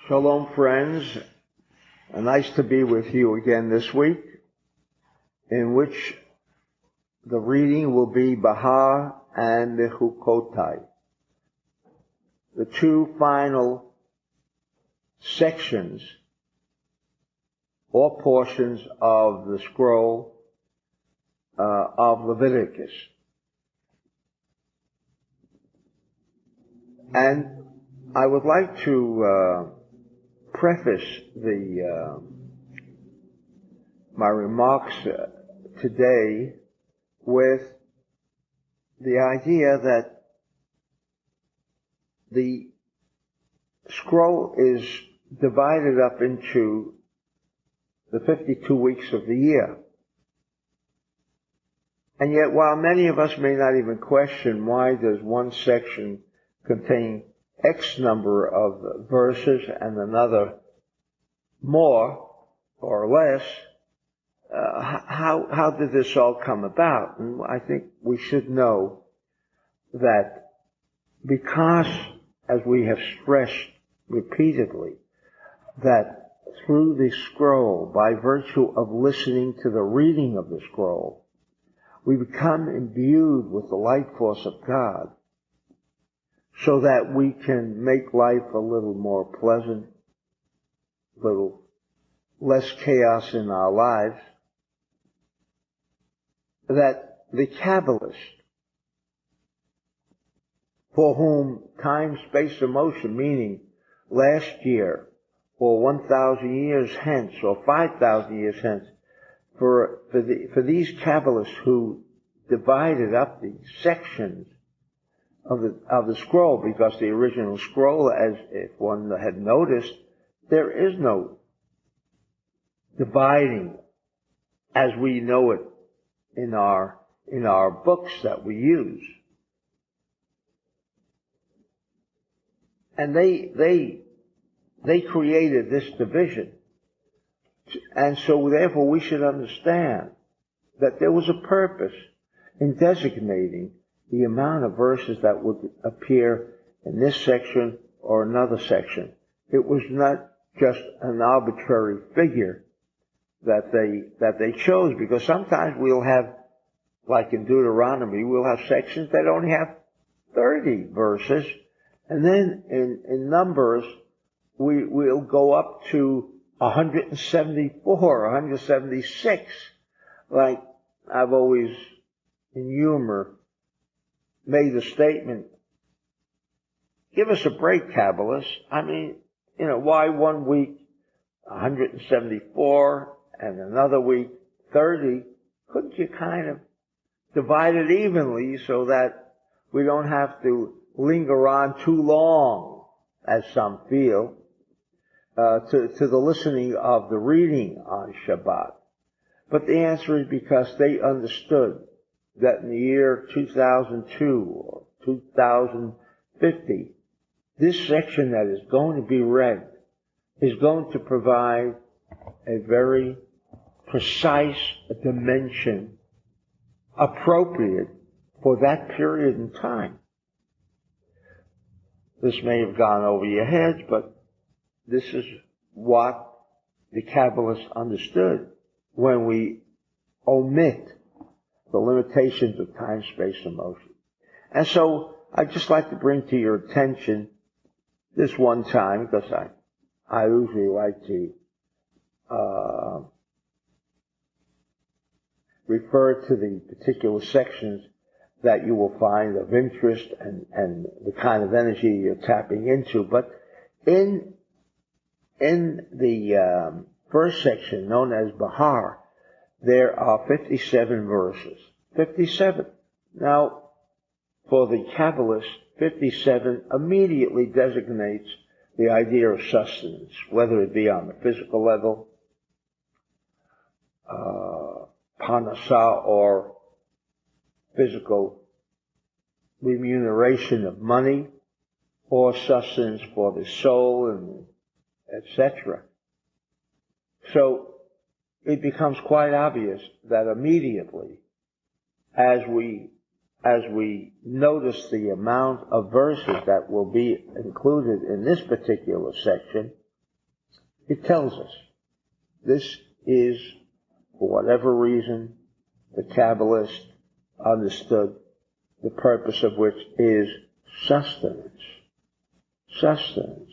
Shalom, friends. Nice to be with you again this week, in which the reading will be Behar and Bechukotai, the two final sections or portions of the scroll of Leviticus. And I would like to preface my remarks today with the idea that the scroll is divided up into the 52 weeks of the year. And yet, while many of us may not even question why does one section contain X number of verses and another more or less, how did this all come about? And I think we should know that because, as we have stressed repeatedly, that through the scroll, by virtue of listening to the reading of the scroll, we become imbued with the life force of God, so that we can make life a little more pleasant, a little less chaos in our lives. That the Kabbalist, for whom time, space, and motion, meaning last year, or 1,000 years hence, or 5,000 years hence, for these Kabbalists who divided up the sections of the scroll, because the original scroll, as if one had noticed, there is no dividing as we know it in our books that we use. And they created this division. And so therefore we should understand that there was a purpose in designating the amount of verses that would appear in this section or another section. It was not just an arbitrary figure that they chose, because sometimes we'll have, like in Deuteronomy, we'll have sections that only have 30 verses, and then in Numbers we'll go up to 174, 176. Like I've always, in humor, made the statement, give us a break, Kabbalists. I mean, why one week 174 and another week 30? Couldn't you kind of divide it evenly so that we don't have to linger on too long, as some feel, to the listening of the reading on Shabbat? But the answer is because they understood that in the year 2002 or 2050, this section that is going to be read is going to provide a very precise dimension appropriate for that period in time. This may have gone over your heads, but this is what the Kabbalists understood when we omit the limitations of time, space, and motion. And so I'd just like to bring to your attention this one time, because I usually like to refer to the particular sections that you will find of interest and the kind of energy you're tapping into. But in the first section, known as Behar, there are 57 verses. 57. Now, for the Kabbalist, 57 immediately designates the idea of sustenance, whether it be on the physical level, parnasah, or physical remuneration of money, or sustenance for the soul, and etc. So it becomes quite obvious that immediately, as we notice the amount of verses that will be included in this particular section, it tells us this is, for whatever reason, the Kabbalists understood the purpose of which is sustenance. Sustenance.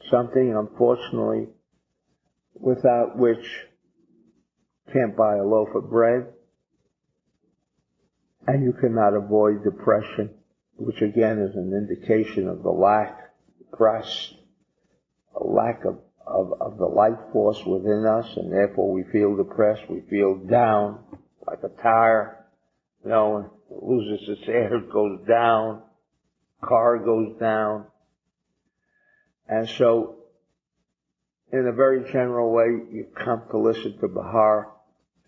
Something, unfortunately, without which can't buy a loaf of bread, and you cannot avoid depression, which again is an indication of the lack, a lack of the life force within us, and therefore we feel depressed, we feel down, like a tire, when it loses its air, it goes down, car goes down. And so, in a very general way, you come to listen to Behar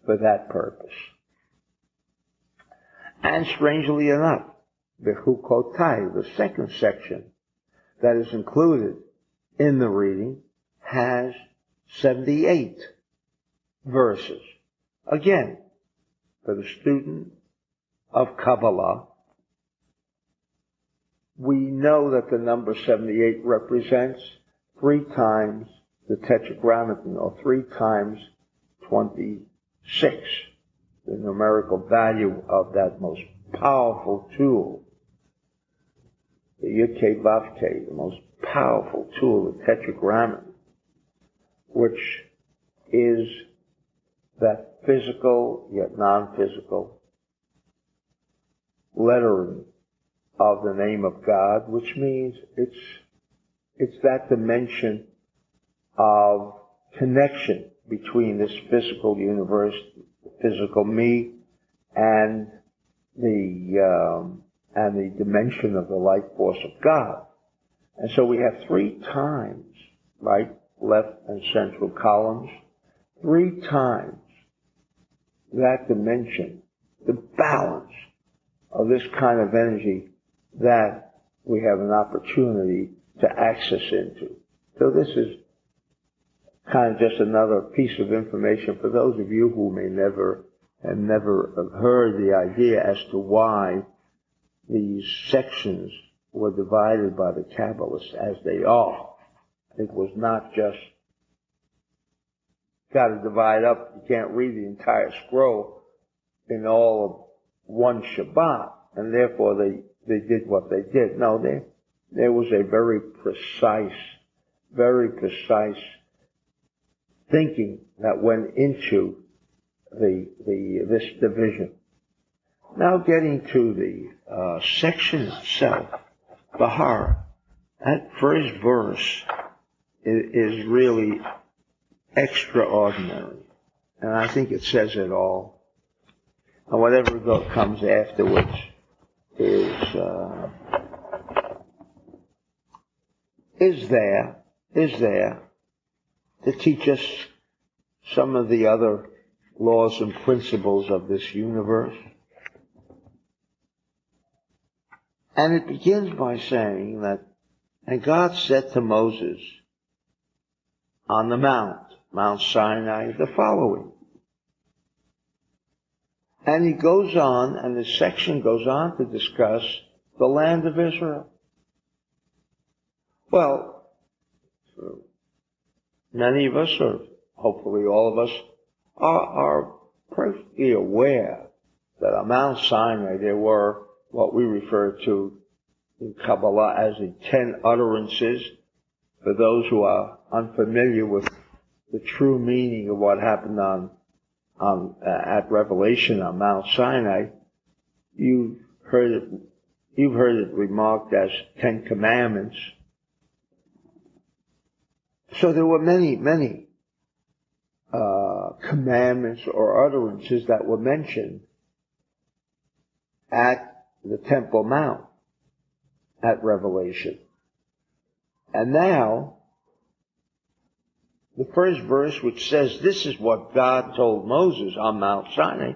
for that purpose. And strangely enough, Bechukotai, the second section that is included in the reading, has 78 verses. Again, for the student of Kabbalah, we know that the number 78 represents 3 times the Tetragrammaton, or 3 times 26, the numerical value of that most powerful tool, the Yud-Kei Vav-Kei, the most powerful tool, the Tetragrammaton, which is that physical yet non-physical lettering of the name of God, which means it's that dimension of connection between this physical universe, physical me, and the dimension of the life force of God. And so we have 3 times, right, left and central columns, 3 times that dimension, the balance of this kind of energy that we have an opportunity to access into. So this is kind of just another piece of information for those of you who may never have heard the idea as to why these sections were divided by the Kabbalists as they are. It was not just got to divide up. You can't read the entire scroll in all of one Shabbat, and therefore they did what they did. No, there was a very precise thinking that went into this division. Now getting to the section itself, Behar, that first verse is really extraordinary, and I think it says it all. And whatever comes afterwards is there to teach us some of the other laws and principles of this universe. And it begins by saying that, and God said to Moses on the Mount Sinai, the following. And he goes on, and the section goes on to discuss the land of Israel. Well, many of us, or hopefully all of us, are perfectly aware that on Mount Sinai there were what we refer to in Kabbalah as the 10 utterances. For those who are unfamiliar with the true meaning of what happened at Revelation on Mount Sinai, you've heard it remarked as 10 commandments. So there were many commandments or utterances that were mentioned at the Temple Mount at Revelation. And now, the first verse, which says this is what God told Moses on Mount Sinai,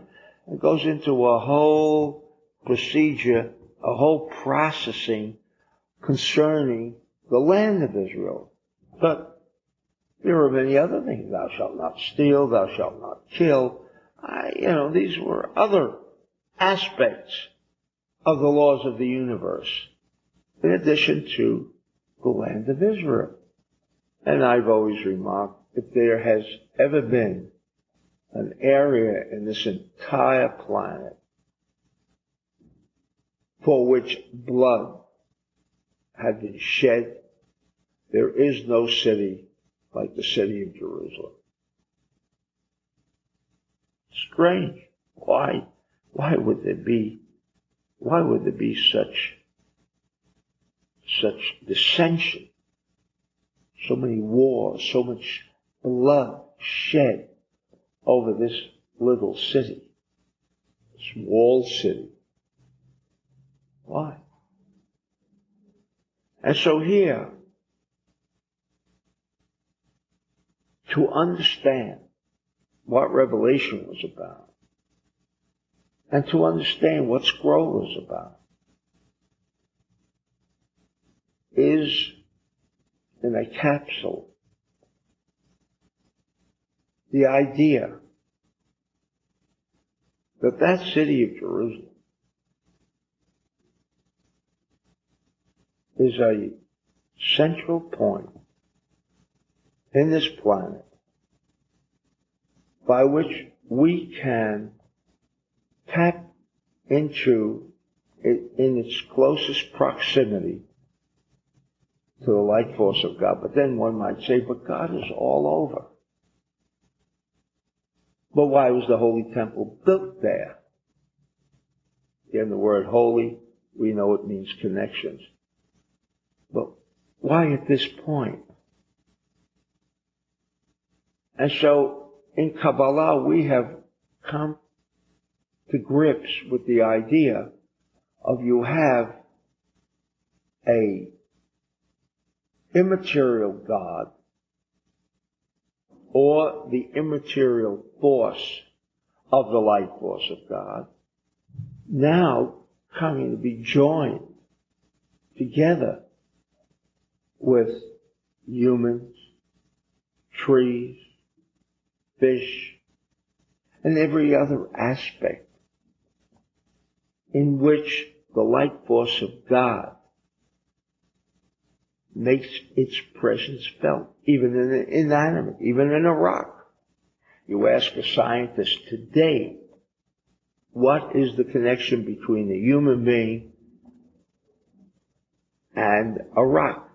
it goes into a whole procedure, a whole processing concerning the land of Israel. But there are many other things. Thou shalt not steal, thou shalt not kill. These were other aspects of the laws of the universe, in addition to the land of Israel. And I've always remarked, if there has ever been an area in this entire planet for which blood had been shed, there is no city like the city of Jerusalem. Strange. Why? Why would there be such dissension? So many wars, so much blood shed over this little city, this walled city. Why? And so here, to understand what Revelation was about, and to understand what scroll was about, is in a capsule the idea that that city of Jerusalem is a central point in this planet by which we can tap into it in its closest proximity to the light force of God. But then one might say, but God is all over. But why was the Holy Temple built there? Again, the word holy, we know it means connections. But why at this point? And so in Kabbalah we have come to grips with the idea of you have a immaterial God or the immaterial force of the light force of God now coming to be joined together with humans, trees, fish, and every other aspect in which the light force of God makes its presence felt, even in an inanimate, even in a rock. You ask a scientist today, what is the connection between a human being and a rock?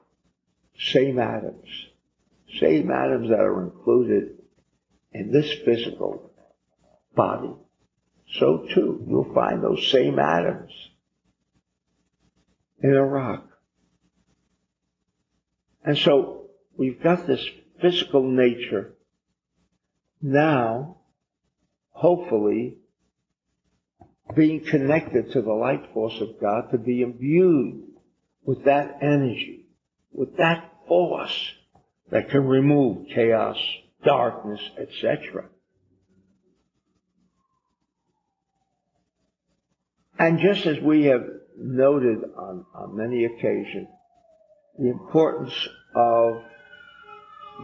Same atoms that are included in this physical body. So too, you'll find those same atoms in a rock. And so we've got this physical nature now, hopefully, being connected to the light force of God, to be imbued with that energy, with that force that can remove chaos, darkness, etc. And just as we have noted on many occasions, the importance of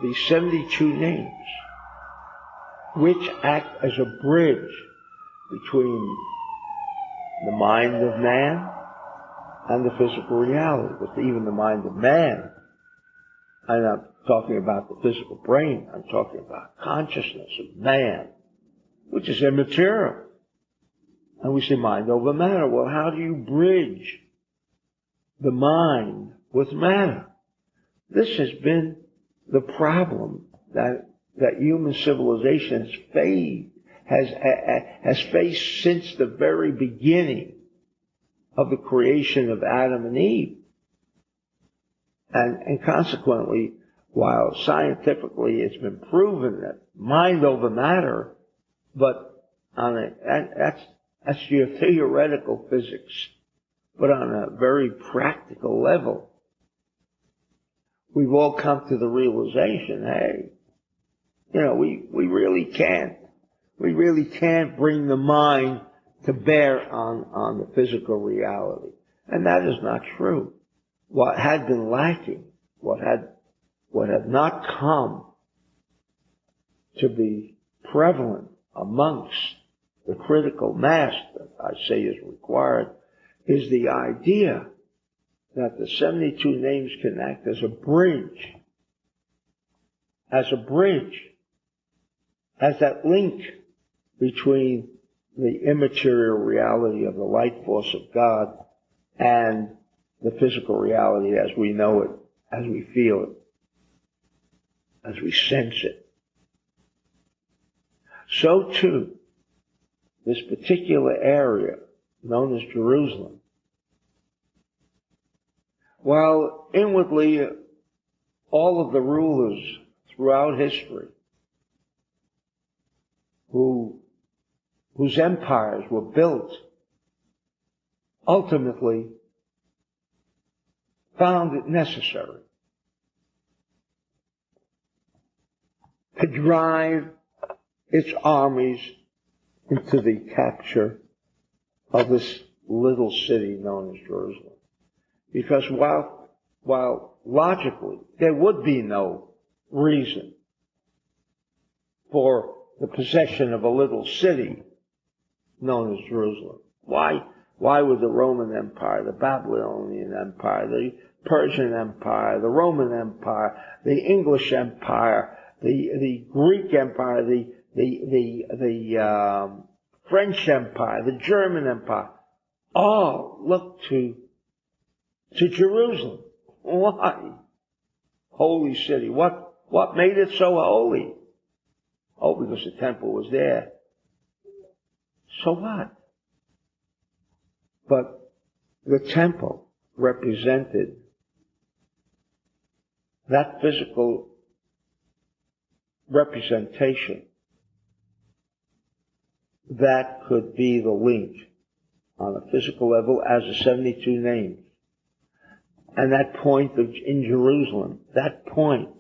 the 72 names, which act as a bridge between the mind of man and the physical reality. But even the mind of man, I'm not talking about the physical brain, I'm talking about consciousness of man, which is immaterial. And we say mind over matter. Well, how do you bridge the mind with matter? This has been the problem that human civilization has faced since the very beginning of the creation of Adam and Eve. And consequently, while scientifically it's been proven that mind over matter, but that's your theoretical physics. But on a very practical level, we've all come to the realization, hey, we really can't bring the mind to bear on the physical reality. And that is not true. What had been lacking, what had not come to be prevalent amongst the critical mass that I say is required, is the idea that the 72 names can act as a bridge as a bridge, as that link between the immaterial reality of the light force of God and the physical reality as we know it, as we feel it, as we sense it. So too, this particular area known as Jerusalem, while inwardly all of the rulers throughout history whose empires were built ultimately found it necessary to drive its armies into the capture of this little city known as Jerusalem. Because while logically there would be no reason for the possession of a little city known as Jerusalem. Why would the Roman Empire, the Babylonian Empire, the Persian Empire, the Roman Empire, the English Empire, the Greek Empire, the French Empire, the German Empire, all look to Jerusalem? Why? Holy city. What made it so holy? Oh, because the temple was there. So what? But the temple represented that physical representation that could be the link on a physical level as the 72 names. And that point in Jerusalem, that point,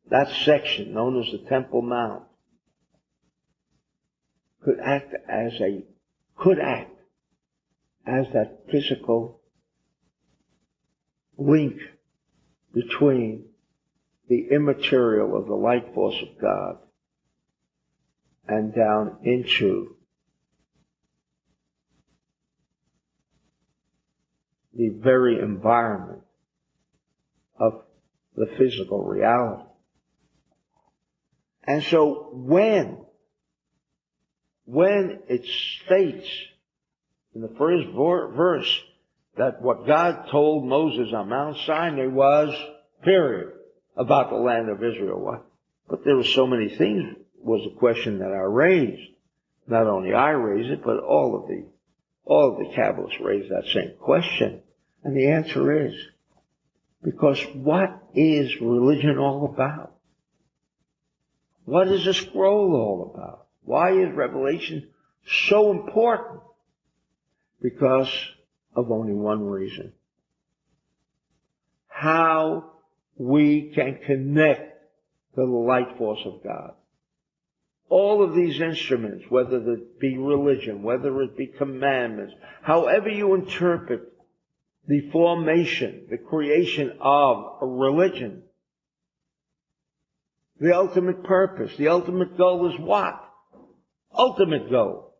that section known as the Temple Mount, could act as that physical link between the immaterial of the light force of God and down into the very environment of the physical reality. And so when it states in the first verse that what God told Moses on Mount Sinai was, period, about the land of Israel. But there were so many things, was a question that I raised. Not only I raised it, but all of the Kabbalists raised that same question. And the answer is, because what is religion all about? What is the scroll all about? Why is Revelation so important? Because of only one reason. How we can connect to the light force of God. All of these instruments, whether it be religion, whether it be commandments, however you interpret the formation, the creation of a religion, the ultimate purpose, the ultimate goal is what? Ultimate goal.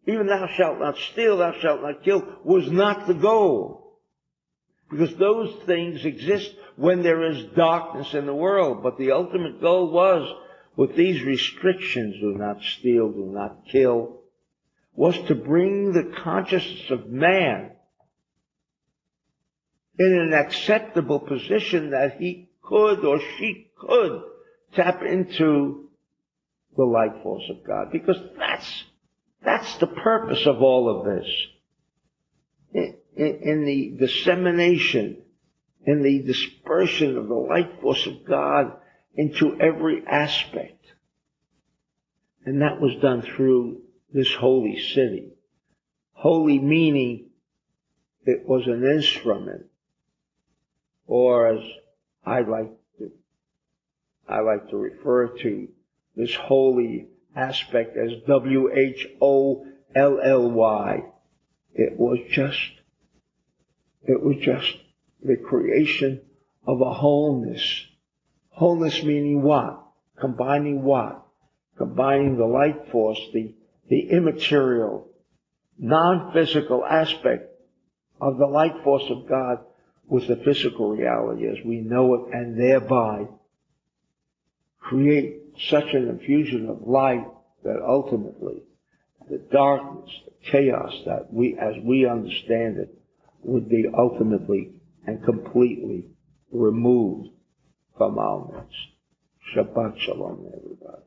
Even thou shalt not steal, thou shalt not kill, was not the goal. Because those things exist when there is darkness in the world. But the ultimate goal was, with these restrictions, do not steal, do not kill, was to bring the consciousness of man in an acceptable position that he could or she could tap into the light force of God. Because that's the purpose of all of this. In the dissemination, in the dispersion of the light force of God into every aspect. And that was done through this holy city. Holy meaning it was an instrument, or as I like to refer to this holy aspect as WHOLLY. It was just the creation of a wholeness. Wholeness meaning what? Combining what? Combining the light force, the immaterial, non-physical aspect of the light force of God with the physical reality as we know it, and thereby create such an infusion of light that ultimately the darkness, the chaos that as we understand it, would be ultimately and completely removed from our midst. Shabbat shalom, everybody.